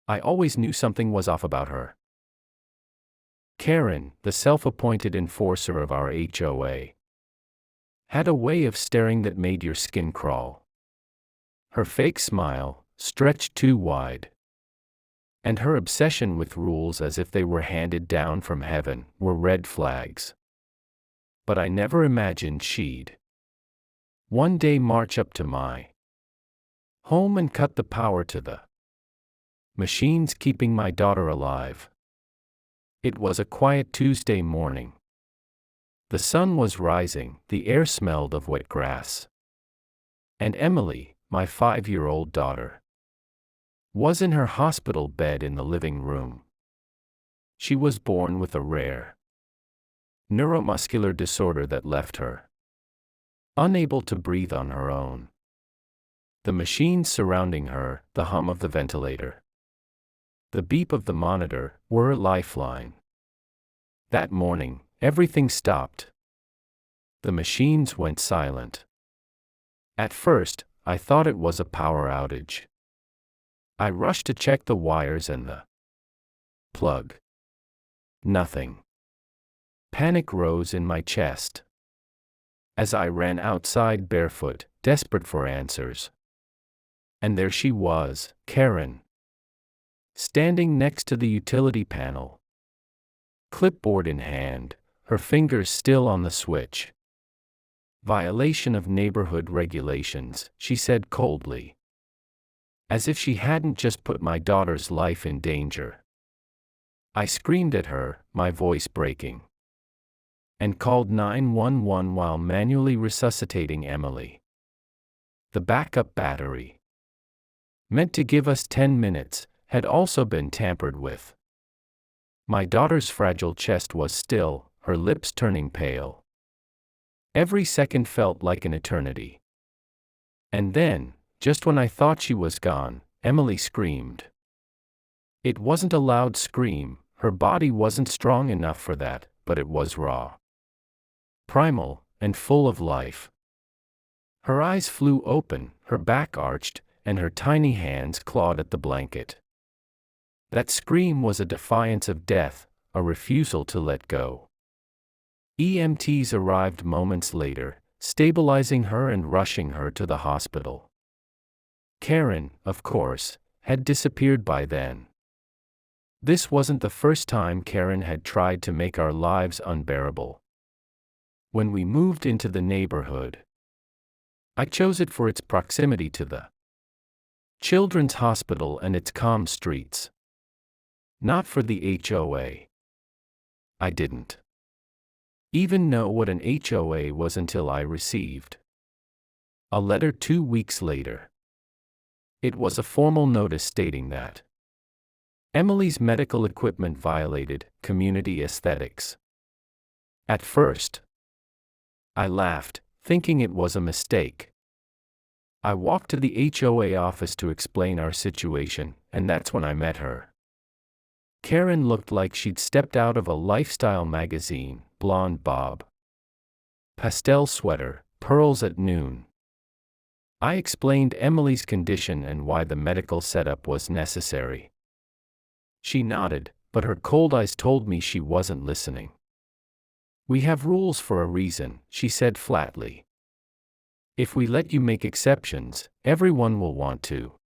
I always knew something was off about her. Karen, the self-appointed enforcer of our HOA, had a way of staring that made your skin crawl. Her fake smile, stretched too wide, and her obsession with rules as if they were handed down from heaven, were red flags. But I never imagined she'd one day march up to my home and cut the power to the machines keeping my daughter alive. It was a quiet Tuesday morning. The sun was rising, the air smelled of wet grass. And Emily, my 5-year-old daughter, was in her hospital bed in the living room. She was born with a rare neuromuscular disorder that left her unable to breathe on her own. The machines surrounding her, the hum of the ventilator, the beep of the monitor, were a lifeline. That morning, everything stopped. The machines went silent. At first, I thought it was a power outage. I rushed to check the wires and the plug. Nothing. Panic rose in my chest as I ran outside barefoot, desperate for answers. And there she was, Karen, standing next to the utility panel, clipboard in hand, her fingers still on the switch. "Violation of neighborhood regulations," she said coldly, as if she hadn't just put my daughter's life in danger. I screamed at her, my voice breaking, and called 911 while manually resuscitating Emily. The backup battery, meant to give us 10 minutes, had also been tampered with. My daughter's fragile chest was still, her lips turning pale. Every second felt like an eternity. And then, just when I thought she was gone, Emily screamed. It wasn't a loud scream, her body wasn't strong enough for that, but it was raw, primal, and full of life. Her eyes flew open, her back arched, and her tiny hands clawed at the blanket. That scream was a defiance of death, a refusal to let go. EMTs arrived moments later, stabilizing her and rushing her to the hospital. Karen, of course, had disappeared by then. This wasn't the first time Karen had tried to make our lives unbearable. When we moved into the neighborhood, I chose it for its proximity to the children's hospital and its calm streets. Not for the HOA. I didn't even know what an HOA was until I received a letter 2 weeks later. It was a formal notice stating that Emily's medical equipment violated community aesthetics. At first, I laughed, thinking it was a mistake. I walked to the HOA office to explain our situation, and that's when I met her. Karen looked like she'd stepped out of a lifestyle magazine, blonde bob, pastel sweater, pearls at noon. I explained Emily's condition and why the medical setup was necessary. She nodded, but her cold eyes told me she wasn't listening. "We have rules for a reason," she said flatly. "If we let you make exceptions, everyone will want to."